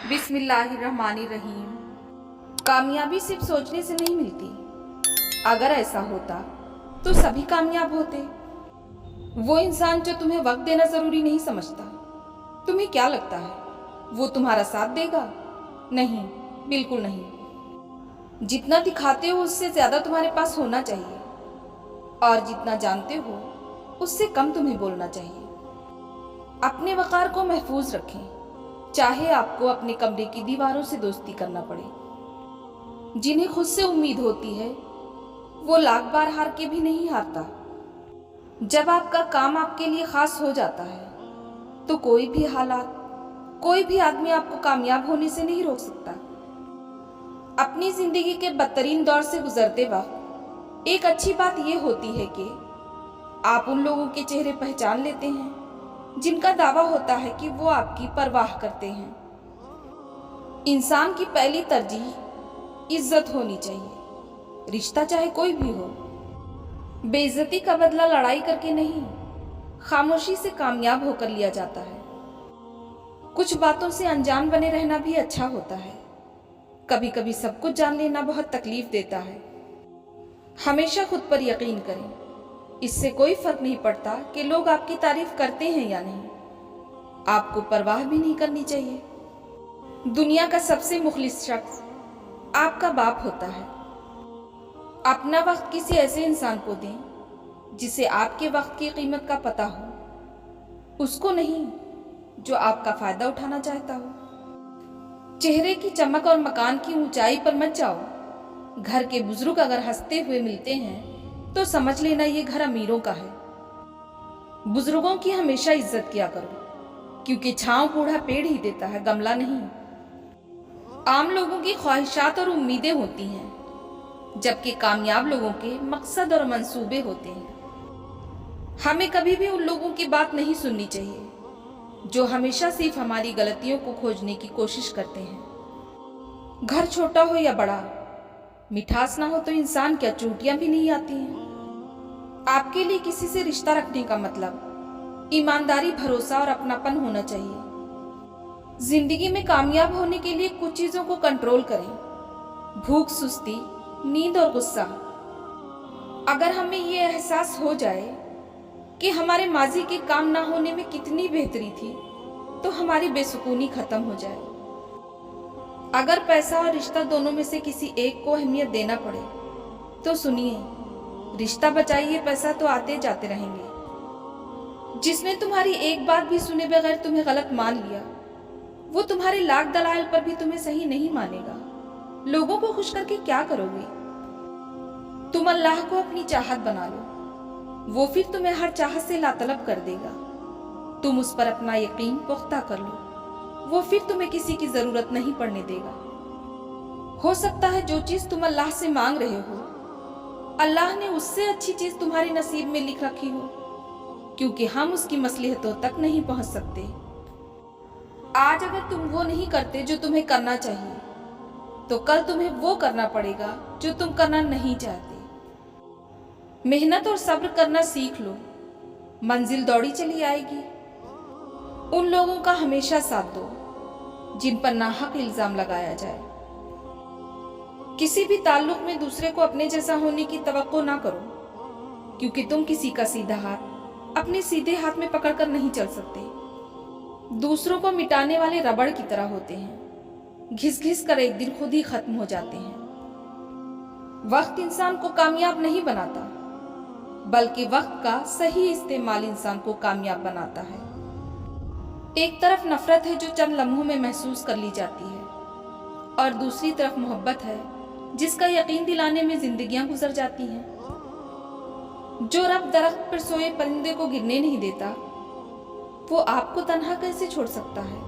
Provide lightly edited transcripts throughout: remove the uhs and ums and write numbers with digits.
बिस्मिल्लाहिर्रहमानिर्रहीम। कामयाबी सिर्फ सोचने से नहीं मिलती। अगर ऐसा होता तो सभी कामयाब होते। वो इंसान जो तुम्हें वक्त देना जरूरी नहीं समझता, तुम्हें क्या लगता है वो तुम्हारा साथ देगा? नहीं, बिल्कुल नहीं। जितना दिखाते हो उससे ज्यादा तुम्हारे पास होना चाहिए, और जितना जानते हो उससे कम तुम्हें बोलना चाहिए। अपने वक़ार को महफूज रखें, चाहे आपको अपने कमरे की दीवारों से दोस्ती करना पड़े। जिन्हें खुद से उम्मीद होती है वो लाख बार हार के भी नहीं हारता। जब आपका काम आपके लिए खास हो जाता है तो कोई भी हालात, कोई भी आदमी आपको कामयाब होने से नहीं रोक सकता। अपनी जिंदगी के बदतरीन दौर से गुजरते वक्त एक अच्छी बात यह होती है कि आप उन लोगों के चेहरे पहचान लेते हैं जिनका दावा होता है कि वो आपकी परवाह करते हैं। इंसान की पहली तरजीह इज्जत होनी चाहिए, रिश्ता चाहे कोई भी हो। बेइज्जती का बदला लड़ाई करके नहीं, खामोशी से कामयाब होकर लिया जाता है। कुछ बातों से अनजान बने रहना भी अच्छा होता है। कभी कभी सब कुछ जान लेना बहुत तकलीफ देता है। हमेशा खुद पर यकीन करें, इससे कोई फर्क नहीं पड़ता कि लोग आपकी तारीफ करते हैं या नहीं। आपको परवाह भी नहीं करनी चाहिए। दुनिया का सबसे मुखलिस शख्स आपका बाप होता है। अपना वक्त किसी ऐसे इंसान को दें जिसे आपके वक्त की कीमत का पता हो, उसको नहीं जो आपका फायदा उठाना चाहता हो। चेहरे की चमक और मकान की ऊंचाई पर मत जाओ। घर के बुजुर्ग अगर हंसते हुए मिलते हैं तो समझ लेना ये घर अमीरों का है। बुजुर्गों की हमेशा इज्जत किया करो, क्योंकि छांव बूढ़ा पेड़ ही देता है, गमला नहीं। आम लोगों की ख्वाहिशात और उम्मीदें होती हैं, जबकि कामयाब लोगों के मकसद और मंसूबे होते हैं। हमें कभी भी उन लोगों की बात नहीं सुननी चाहिए जो हमेशा सिर्फ हमारी गलतियों को खोजने की कोशिश करते हैं। घर छोटा हो या बड़ा, मिठास ना हो तो इंसान क्या चूटियां भी नहीं आती हैं। आपके लिए किसी से रिश्ता रखने का मतलब ईमानदारी, भरोसा और अपनापन होना चाहिए। जिंदगी में कामयाब होने के लिए कुछ चीजों को कंट्रोल करें: भूख, सुस्ती, नींद और गुस्सा। अगर हमें ये एहसास हो जाए कि हमारे माजी के काम ना होने में कितनी बेहतरी थी, तो हमारी बेसुकूनी खत्म हो जाए। अगर पैसा और रिश्ता दोनों में से किसी एक को अहमियत देना पड़े तो सुनिए, रिश्ता बचाइए, पैसा तो आते जाते रहेंगे। जिसने तुम्हारी एक बात भी सुने बगैर तुम्हें गलत मान लिया, वो तुम्हारे लाख दलाइल पर भी तुम्हें सही नहीं मानेगा। लोगों को खुश करके क्या करोगे? तुम अल्लाह को अपनी चाहत बना लो, वो फिर तुम्हें हर चाहत से लातलब कर देगा। तुम उस पर अपना यकीन पुख्ता कर लो, वो फिर तुम्हें किसी की जरूरत नहीं पड़ने देगा। हो सकता है जो चीज तुम अल्लाह से मांग रहे हो, अल्लाह ने उससे अच्छी चीज तुम्हारे नसीब में लिख रखी हो, क्योंकि हम उसकी मसलहतों तक नहीं पहुंच सकते। आज अगर तुम वो नहीं करते जो तुम्हें करना चाहिए, तो कल तुम्हें वो करना पड़ेगा जो तुम करना नहीं चाहते। मेहनत और सब्र करना सीख लो, मंजिल दौड़ी चली आएगी। उन लोगों का हमेशा साथ दो जिन पर नाहक इल्जाम लगाया जाए। किसी भी ताल्लुक में दूसरे को अपने जैसा होने की तवक्को ना करो, क्योंकि तुम किसी का सीधा हाथ अपने सीधे हाथ में पकड़कर नहीं चल सकते। दूसरों को मिटाने वाले रबड़ की तरह होते हैं, घिस घिस कर एक दिन खुद ही खत्म हो जाते हैं। वक्त इंसान को कामयाब नहीं बनाता, बल्कि वक्त का सही इस्तेमाल इंसान को कामयाब बनाता है। एक तरफ नफरत है जो चंद लम्हों में महसूस कर ली जाती है, और दूसरी तरफ मोहब्बत है जिसका यकीन दिलाने में जिंदगियां गुजर जाती हैं। जो रब दरख्त पर सोए परिंदे को गिरने नहीं देता, वो आपको तन्हा कैसे छोड़ सकता है?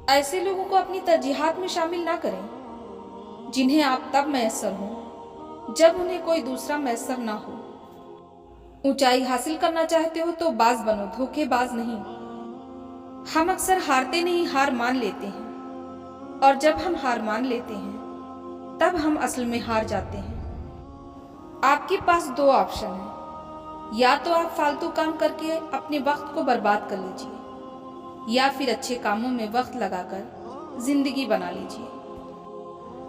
ऐसे लोगों को अपनी तरजीहात में शामिल ना करें जिन्हें आप तब मैसर हो जब उन्हें कोई दूसरा मैसर ना हो। ऊंचाई हासिल करना चाहते हो तो बाज बनो, धोखेबाज नहीं। हम अक्सर हारते नहीं, हार मान लेते हैं, और जब हम हार मान लेते हैं तब हम असल में हार जाते हैं। आपके पास दो ऑप्शन हैं: या तो आप फालतू काम करके अपने वक्त को बर्बाद कर लीजिए, या फिर अच्छे कामों में वक्त लगाकर ज़िंदगी बना लीजिए।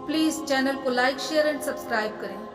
प्लीज़ चैनल को लाइक शेयर एंड सब्सक्राइब करें।